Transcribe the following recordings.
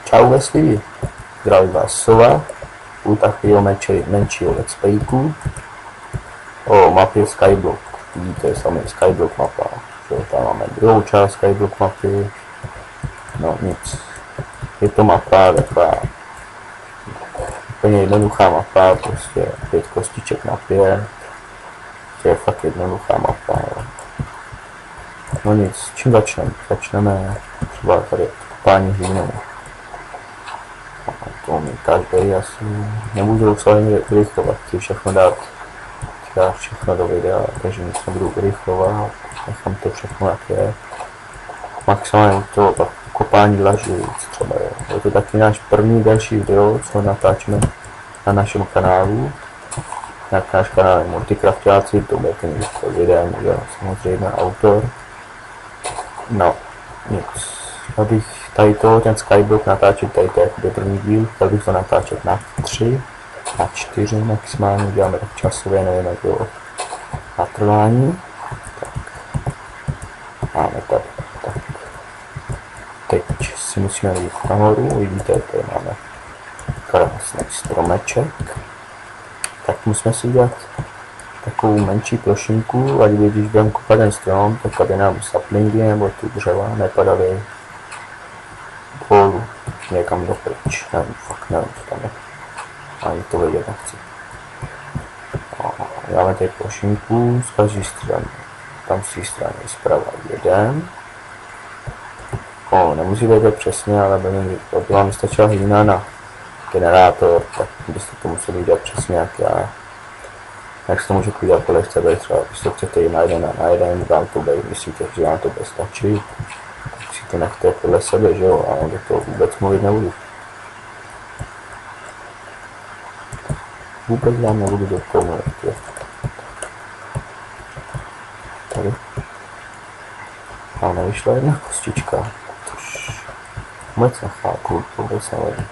Čau Wesley, zdraví vás Sova, u takového menšího let's playku o mapě Skyblock. Vidíte sami Skyblock mapa, že tam máme druhou část Skyblock mapy, no nic. Je to mapa taková úplně jednoduchá mapa, prostě 5 kostiček na 5, to je fakt jednoduchá mapa. Jo. No nic, čím začneme? Začneme třeba tady kopání hlínou. To mi každý asi nebudu se ani urychlovat, chci všechno dát všechno do videa, takže nic nebudu urychlovat, nechám to všechno jak je. Maximálně to kopání lažujíc třeba je. Je to taky náš první další video, co natáčíme na našem kanálu. Náš kanál je Multicraftáci, to bude ten video, je samozřejmě autor. No, nic. Chtěl bych tady ten Skyblock natáčet, tady to je jakoby první díl, chtěl bych to natáčet na 3, na 4 maximálně, děláme tak časově, nevím jak bylo na trvání. Tak, máme tady, tak. Teď si musíme jít nahoru, vidíte, tady máme krásný stromeček. Tak musíme si udělat takovou menší plošinku, ať když budeme kopat ten strom, tak aby nám saplingy nebo ty dřeva nepadaly dolů, někam dopryč, nevím, fakt nevím, co tam je, ani to vědět nechci. Dáme tady plošinku z každé strany, tam z té strany zprava jeden. Nemusí být přesně, ale by vám stačila hlína na generátor, tak byste to museli udělat přesně jak já. Jak se to můžete udělat podle sebe, třeba když to chcete jít na jeden, vám to bude, myslíte, že vám to bude stačit, tak si to nechte podle sebe, že jo, a do toho vůbec mluvit nebudu. Vůbec vám nebudu do toho mluvit, jo. Tady. A nevyšla jedna kostička, což vůbec nechápu, vůbec nevím.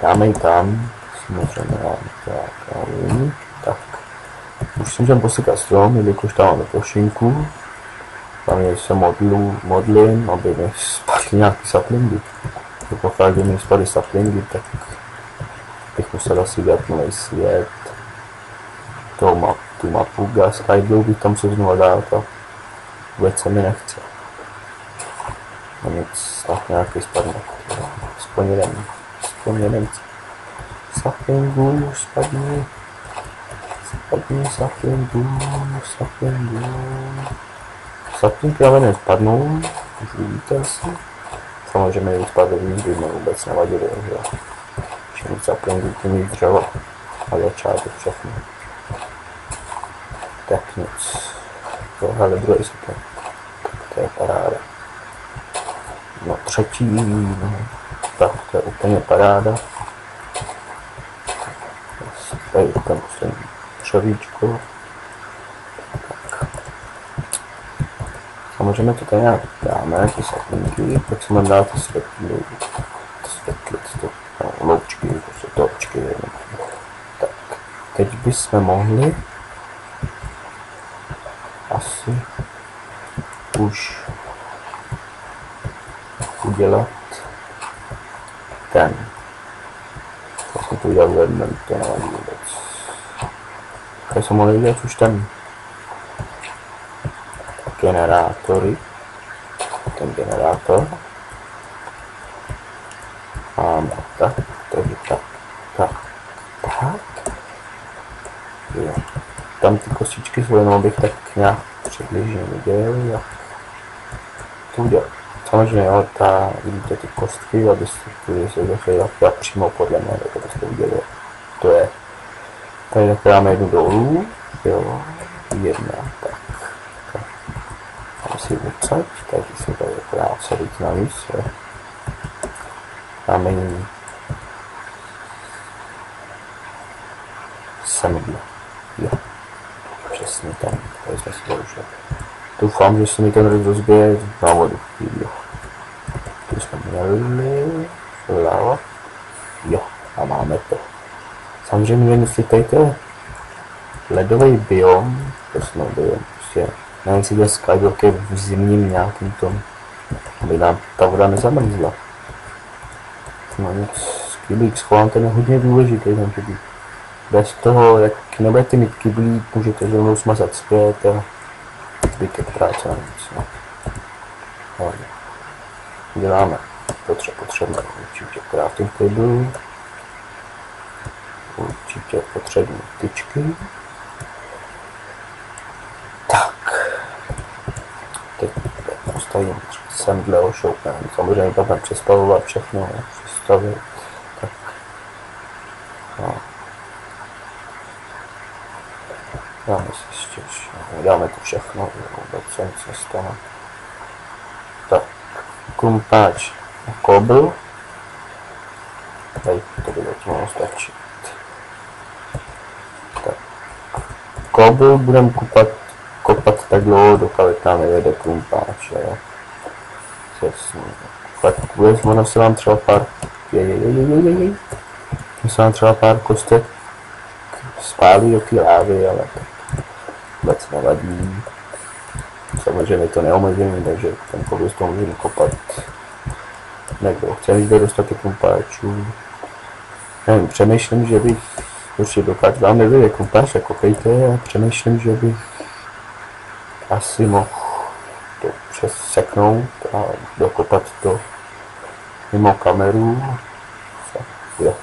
Dáme ji tam, samozřejmě tak. Už si můžeme posykat strom, jelikož tam máme plošinku. Tam se modlím, aby mi spadly nějaký saplingy. Pokud by mi spadly saplingy, tak bych musel asi udělat nový svět. Tu mapu Skyblock bych tam se znovu dát a vůbec se mi nechce. No nic, tak nějaký spadne. Aspoň jeden. Saplingu, spadni. Saplingy ale nespadnou, už vidíte asi. Samozřejmě kdyby spadly víc, by mě vůbec nevadily, že čím saplingy, tím víc dřeva. A začátek všechno. Tak nic. Tohle druhý sapling. To je paráda. No třetí, no. Tak to je úplně paráda. Tady ten poslední třevíčko. Tak. Samozřejmě to tady nějak dáme, ty saplinky, pak se mám dát ty světlice, loučky, prostě torčky. Tak, teď bychom mohli asi už udělat ten. To jsem to udělal jednem, to nevadí vůbec. Tady jsem mohli udělat už ten generátory. Ten generátor. Máme tak, takže tak. Jo. Tam ty kostičky jsou, jenom bych tak nějak přibližně viděl, jak to udělat. Samozřejmě, jo, vidíte ty kostky, abyste se došli jak přímo podle mě, tak abyste viděli, to je. Tady tak dáme jednu dolů, jo, jedna, tak. Dáme si odsaď, takže si tady dá odsadit navíc, jo. Dáme jí semidlo, jo, přesně tam, tady jsme si to už. Doufám, že se mi ten rozbije na vodu, jo. Tu jsme měli, vlevo, jo, a máme to. Samozřejmě, jestli tady to je ledový biom, prostě nevím, si ten Skyblock je v zimním nějakým tom, aby nám ta voda nezamrzla. No nic, kyblík schovám, ten je hodně důležitý ten kyblík. Bez toho, jak nebudete mít kyblík, můžete zrovna smazat zpět a zbytek práce na nic. No. Hlavně. Děláme to, co potřebujeme. Určitě crafting table. Určitě potřební tyčky. Tak. Teď postavím semhle ošoupem. Samozřejmě budeme přespavovat všechno, přestavit. Tak. No. Dáme to všechno, vůbec se nic nestane. Tak, krumpáč a kobl. Tady to by to mohlo stačit. Tak, kobl budeme kopat tak dlouho, dokud nám nevede krumpáč, jo. Přesně. Tak vůbec ono se vám třeba pár... se vám třeba pár kostek spálí do té lávy, ale vůbec nevadí. Samozřejmě to neomezený, takže ten kobl to můžeme kopat. Někdo chce jít do dostatek krumpáčů. Nevím, přemýšlím, že bych určitě dokážu, vám nevyjde krumpáč, tak koukejte, a přemýšlím, že bych asi mohl to přeseknout a dokopat to mimo kameru. Jo,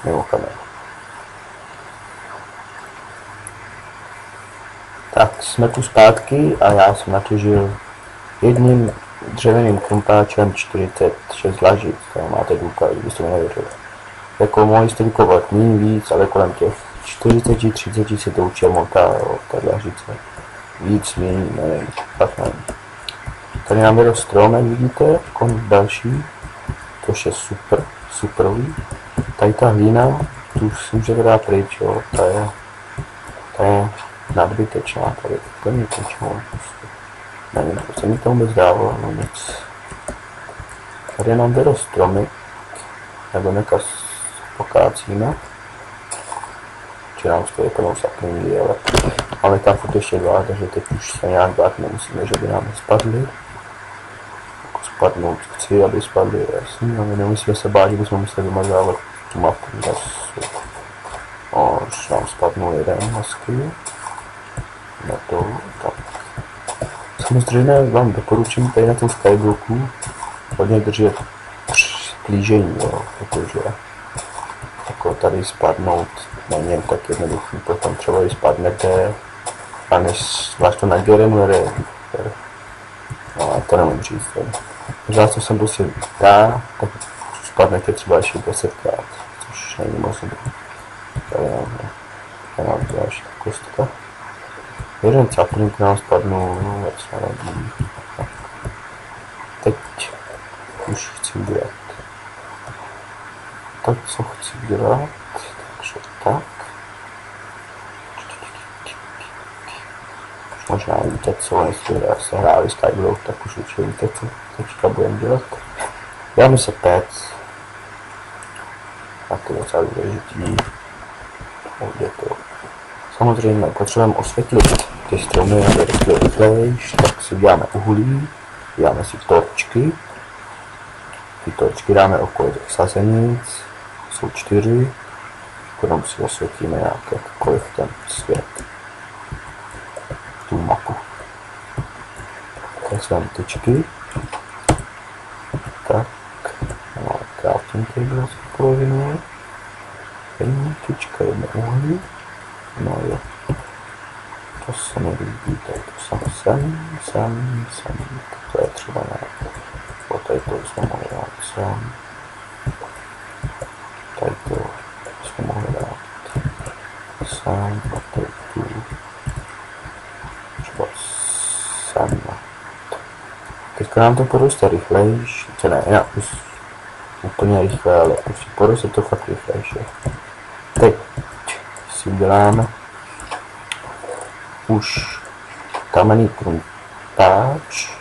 mimo kameru. Tak, jsme tu zpátky a já jsem natěžil jedním dřevěným krumpáčem 46 lažic, to máte důkaz, kdybyste mi nevěřili. Jako mohli jste vykovat méně víc, ale kolem těch 40-30 se to určitě motá, jo, ta lažice. Víc, méně, nevím, tak nevím. Tady nám vyrost stromek, vidíte, konec další, což je super, superový. Tady ta hlína, tu si můžete dát pryč, jo, ta je nadbytečná, tady úplně něčemu. Nevím, to se mi to vůbec dávalo, no nic. Tady nám vyrost stromek, nebo někam pokácíme. Či nám stojí plnou sapnými, ale tam furt ještě dva, takže teď už se nějak bát nemusíme, že by nám nespadly. Jako spadnout chci, aby spadly, jasný, ale nemusíme se bát, že bychom museli vymazávat tu mapu zase. Už nám spadnul jeden hezky. Na to, tak. Samozřejmě vám doporučím tady na tom skyblocku hodně držet plížení, jo, protože jako tady spadnout není jen tak jednoduchý, potom třeba i spadnete a než vás to nageneruje, no a to nemůžu říct. Možná co jsem prostě dá, tak spadnete třeba ještě 10krát, což není moc dobrý. Tady mám další kostka. Jeden čaplník nám spadnul, no jak se radí. Teď už chci udělat to, co chci udělat, takže tak. Možná víte, co jestli se hráli Skyblock, tak už určitě víte, co teďka budeme dělat. Dáme se pec. A to je docela důležitý. Jde to. Samozřejmě potřebujeme osvětlit ty stromy, aby rostly rychlejš, tak si uděláme uhlí, děláme si torčky. Ty torčky dáme okolo těch sazenic, jsou 4, potom si osvětíme jakýkoliv ten svět, tu mapu. Tak své tyčky, tak, no, crafting table si polovinu, jedna tyčka, jedna uhlí, no jo. To se mi líbí, tady to sem, to je třeba ne. Tady to jsme mohli dát sem. Tady to jsme mohli dát sem, a tady tu. Třeba sem. Teďka nám to poroste rychlejš, ne, já už úplně rychle, ale prostě poroste to fakt rychlejš. Teď si uděláme už kamenný krumpáč.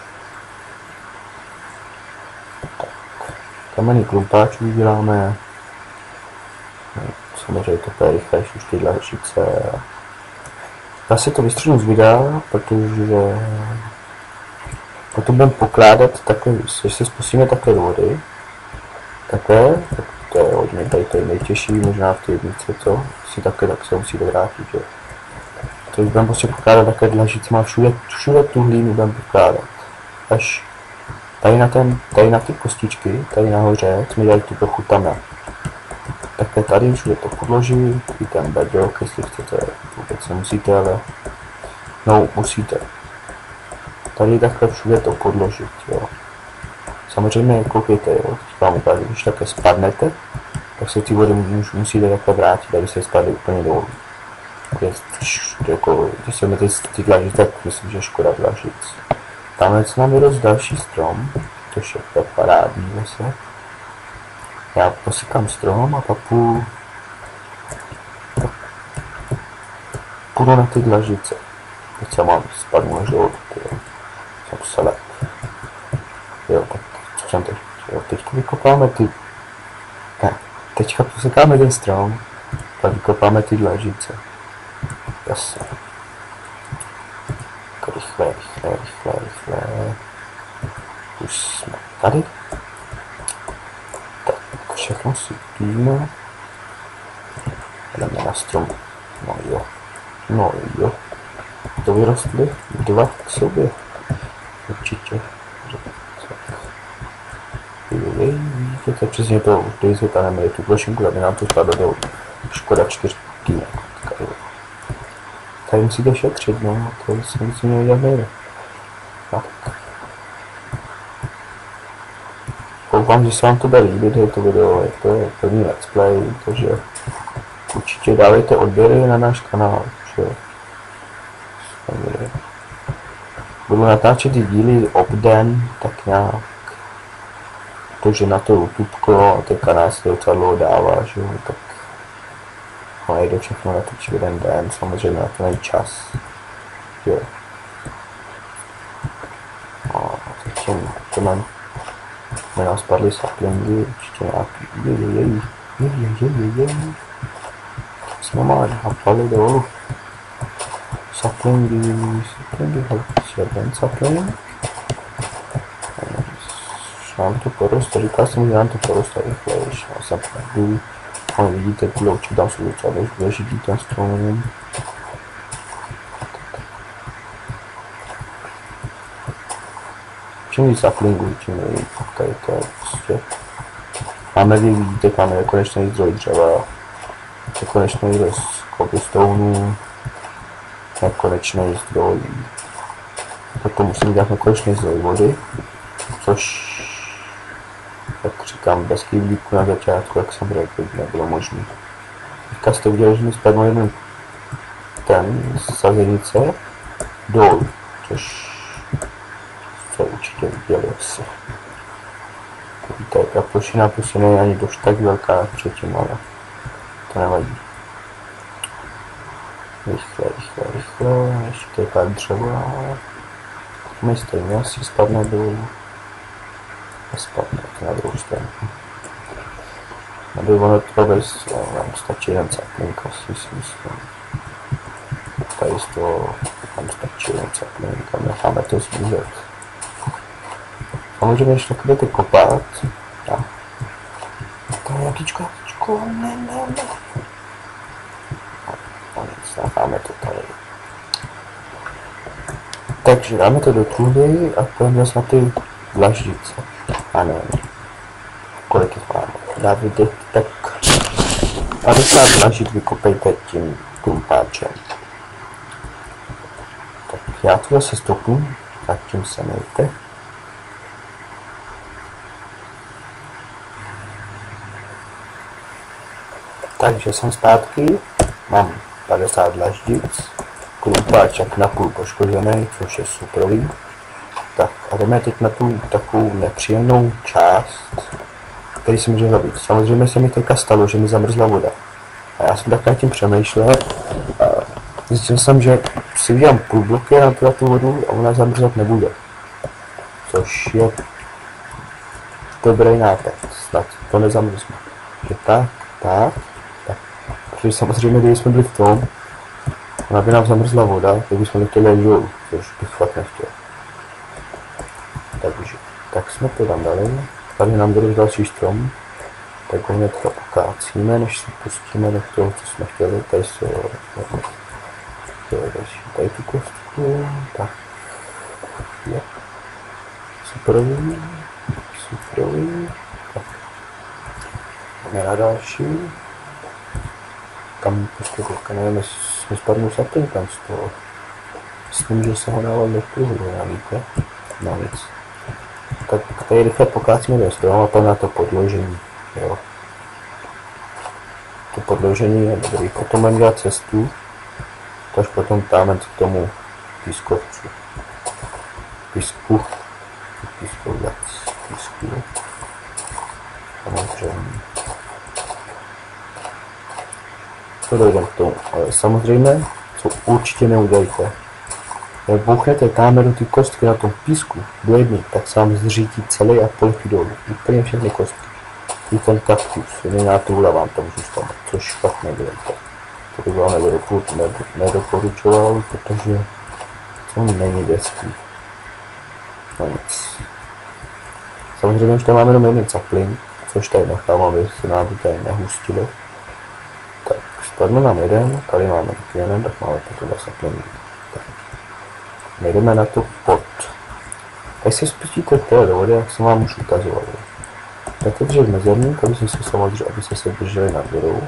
Kamenný krumpáč uděláme. Samozřejmě to je rychlejší už ty dlažice. Já si to vystřihnu z videa, protože potom budeme pokládat takhle, když se spustíme takhle do vody, takhle, tak to je hodně, tady to je nejtěžší, možná v té jednice, co si takhle, tak se musíte vrátit, jo. To budeme prostě pokládat takhle dlažicema, všude tu hlínu budeme pokládat. Až tady na ty kostičky, tady nahoře, jsme dělali tu trochu tam. Takhle tady všude to podložit, i ten bedrock, jestli chcete, vůbec nemusíte, ale no musíte. Tady takhle všude to podložit, jo. Samozřejmě koukejte, jo, vám ukážu, když takhle spadnete, tak se ty vody musíte takhle vrátit, aby se spadly úplně dolů. Jako, když se mi ty dlažice, tak myslím, že škoda dlažic. Tamhle se nám vyrost další strom, což je tak parádní zase. Já posikám strom a pak půjdu na ty dlažice. Teď se mám spadnu na žolud, jo. Jsem selek. Jo, tak co jsem teď? Jo, teďka vykopáme ty... Ne, teďka posekáme ten strom, pak vykopáme ty dlažice. Jasně. Rychle. Už jsme tady. Tak, všechno si píme. Jdeme na strom. No jo. To vyrostly 2 k sobě. Určitě. Vidíte, to je přesně to, když zvětaneme tu plošinku, aby nám to spadlo dolů. Škoda 4 týnek. Tady musíte šetřit, no, to si musíme dělat nejde. Tak. Koukám, že se vám to bude líbit, to video, to je první let's play, takže určitě dávejte odběry na náš kanál, že budu natáčet ty díly obden, tak nějak, protože na to YouTubeko a ten kanál se docela dlouho dává, že jo, tak nejde všechno natočit jeden den, samozřejmě na to není čas, jo. A zatím to nám spadly saplingy, určitě nějaký, jsme máme napali dolů. Saplingy, jeden sapling. Nám to poroste, říkal jsem, že nám to poroste rychlejš, a saplingy. Ale vidíte, ty louči tam jsou docela důležitý ten strom. Čím víc saplingů, tím nejvíc, tady to je prostě. Máme, vy vidíte, tam je nekonečný zdroj dřeva, nekonečný zdroj cobblestonů, nekonečný zdroj. Proto musím dělat nekonečný zdroj vody, což, jak říkám, bez kyblíku na začátku, jak jsem řekl, nebylo možné. Teďka jste udělali, že mi spadl jeden ten z sazenice dolů, což se určitě viděli asi. Víte, ta plošina prostě není ani dost tak velká jak předtím, ale to nevadí. Rychle, ještě pár dřeva. My stejně asi spadne dolů. Nespadne, to na druhou stranu. Aby ono to bez, nám stačí jeden sapling, asi si myslím. Tady z toho nám stačí jeden sapling a necháme to zmizet. Samozřejmě, když tak budete kopat, tak. To je jablíčko, ne. A nic, necháme to tady. Takže dáme to do truhly a půjdeme na ty dlaždice. Ano, kolik jich máme? Dávíte tak 50 dlažit vykopejte tím klumpáčem. Tak já to zase stopnu, tak tím se nejte. Takže jsem zpátky, mám 50 dlaždic, klumpáček na půl poškozený, což je superový. Tak a jdeme teď na tu takovou nepříjemnou část, který si může zabít. Samozřejmě se mi teďka stalo, že mi zamrzla voda. A já jsem takhle tím přemýšlel a zjistil jsem, že si udělám půl bloky na tu vodu a ona zamrzat nebude. Což je dobrý nápad, snad to nezamrzne. Že tak. Protože samozřejmě, když jsme byli v tom, ona by nám zamrzla voda, tak bychom nechtěli jít dolů, což bych fakt nechtěl. Takže, tak jsme to tam dali, tady nám vyrůst další strom, Tak ho hnedka pokácíme, než se pustíme do toho, co jsme chtěli. Tady se tady tu kostku, tak. Je. Superový. Tak. Jdeme na další. Tam prostě teďka nevím, jestli jsme spadnou saplinkem z toho. Myslím, že se ho dával do kruhu, víte? No nic. Tak tady rychle pokácíme do stromu a pak na to podložení. Jo. To podložení je dobrý. Potom budeme dělat cestu, až potom dáme k tomu pískovcu. Písku. Samozřejmě. To dojdeme k tomu. Ale samozřejmě, co určitě neudělejte. Jak bouchnete káme do ty kostky na tom písku do jedny, tak se vám zřítí celý a poletí dolů. Úplně všechny kostky. I ten kaktus, jiná trůla vám tam zůstane, což fakt nedělejte. To bych vám nedoporučoval, protože to není dětský. No nic. Samozřejmě už tam máme jenom jeden caplin, což tady nechám, aby se nám to tady nehustilo. Tak, spadne nám jeden, tady máme taky jeden, tak máme potom caplin. Jdeme na to pod. Když se spustíte té do vody, jak jsem vám už ukazoval. Dáte držet mezerník, aby se se drželi nad vodou.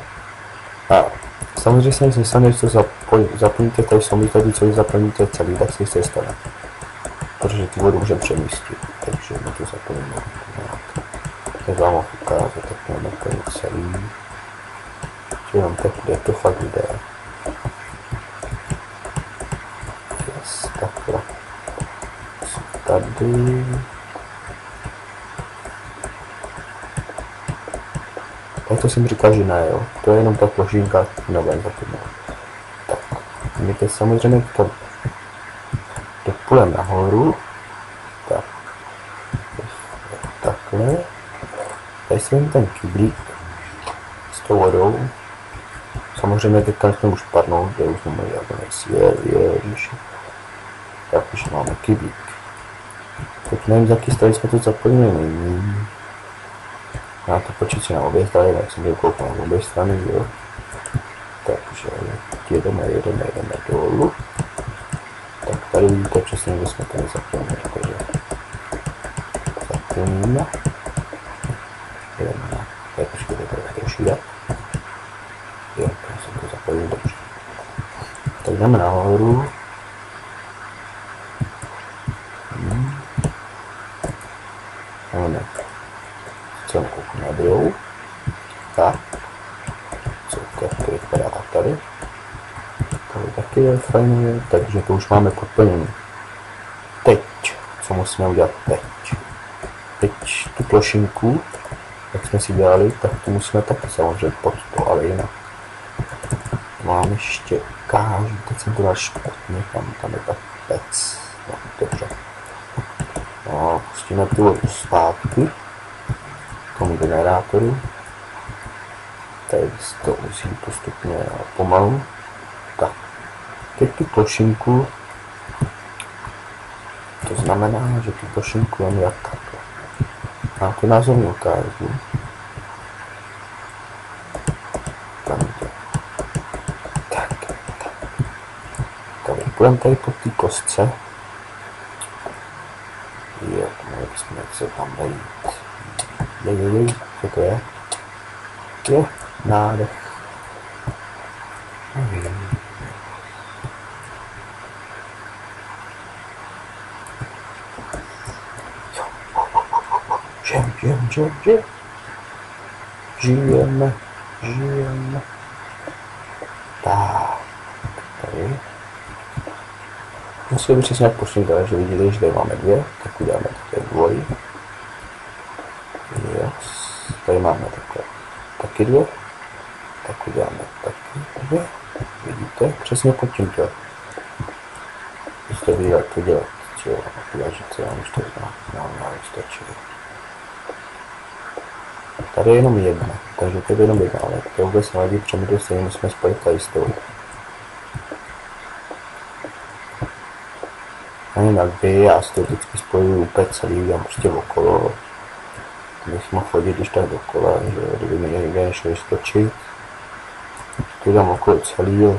A samozřejmě se nic nestane, když to zaplníte tady somlíte, co zaplníte celý, tak se jistě stane. Protože tu vodu můžeme přemístit. Takže my to zaplníme. Jak vám ho ukázat, tak máme tady celý. Jenom tak, kde to fakt jde. Takhle. Tady. Tak to jsem říkal, že ne, jo. To je jenom ta plošinka, nebudem zapomínat. Tak. My teď samozřejmě to dopůjdeme nahoru. Tak. Takhle. Tady jsem ten kyblík s tou vodou. Samozřejmě teďka jsme už padnout, kde už jsme jako ježiši. Tak už máme kyblík. Teď nevím, z jaký strany jsme to zapojili nyní. Já to počítám na obě strany, tak jsem to koukal na obě strany, jo. Takže jedeme dolů. Tak tady vidíte přesně, že jsme to nezapojili, takže zapojíme. Jdeme na, tak počkejte, to je trošku jak. Jo, tak jsem to zapojil dobře. Tak jdeme nahoru. Máme celku na druhou. Tak. Co to vypadá tady. Tady taky je fajn, takže to už máme podplnění. Teď, co musíme udělat teď? Teď tu plošinku, jak jsme si dělali, tak tu musíme taky samozřejmě pod to, ale jinak. Mám ještě ukážu, teď jsem to dal špatně, tam je ta pec. No, dobře. No, pustíme tu vodu zpátky k tomu generátoru. Tady se to musí postupně pomalu. Tak, teď tu plošinku, to znamená, že tu plošinku jen jak takhle. A to názorně ukážu. Tak půjdeme tady po té kostce. Jo, měli bychom se tam vejít. Co to je? Je nádech. Žijeme. Tak, tady. Musím přesně posunout, že vidíte, že tady máme dvě, tak uděláme takové dvojí. Yes. Tady máme takové taky dvě, tak uděláme taky dvě. Vidíte, přesně pod tímto. Jste viděli, jak to dělat, jo, že co já už to znám, stačí. Tady je jenom jedna, takže to je jenom jedna, ale to vůbec nevadí, protože my to stejně musíme spojit tady s tou. A jinak já si to vždycky spojuju úplně celý, udělám prostě okolo. bych mohl chodit když tak dokola, že kdyby mi někde nešel vyskočit. Tu dám okolo celý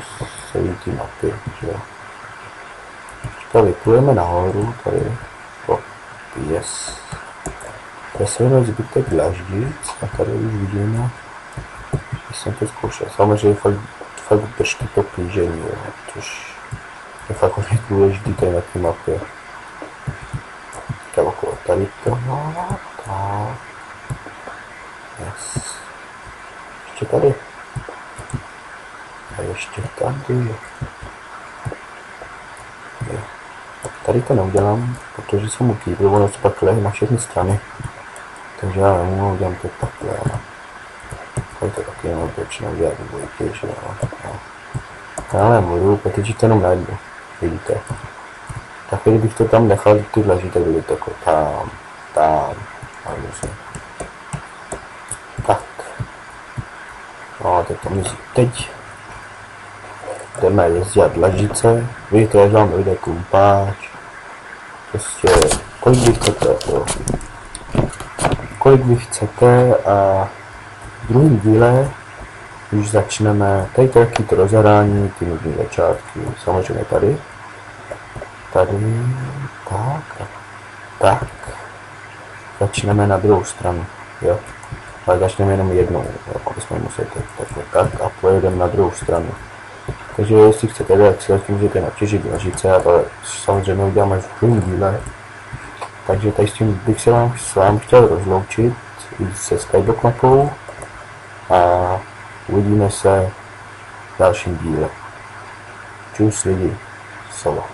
té mapy, že jo. Teďka vyplujeme nahoru, tady, yes. Tady se jde zbytek dlaždic a tady už vidíme, že jsem to zkoušel. Samozřejmě fakt držte to plížení, jo, což je fakt hodně důležitý tady na té mapě. Teďka okolo tady toho, tak. Yes. Ještě tady. A ještě tady. Tady to neudělám, protože jsem mu kývil, ono se pak lehe na všechny strany. Takže já nemůžu udělat to takhle. Tady to taky nemám proč neudělat dvojky, že jo. Já nebudu, protože to jenom na jednu. Vidíte. Tak kdybych to tam nechal, ty dlažíte byly tako tam. A musím. Tak. No, teď to mizí. Teď jdeme jezdit dlažice. Vidíte, že vám dojde krumpáč. Prostě kolik vy chcete, jo. Kolik vy chcete a v druhém díle už začneme, tady to jaký to rozhrání, ty nudné začátky, samozřejmě tady, tak, začneme na druhou stranu, jo, ale začneme jenom jednou, jako bychom museli tak a pojedeme na druhou stranu. Takže jestli chcete, tak si můžete natěžit dlažice a to samozřejmě udělám až v druhém díle. Takže tady s tím bych se s vámi chtěl rozloučit se Skyblock mapou a uvidíme se v dalším díle. Čus lidi, Solo.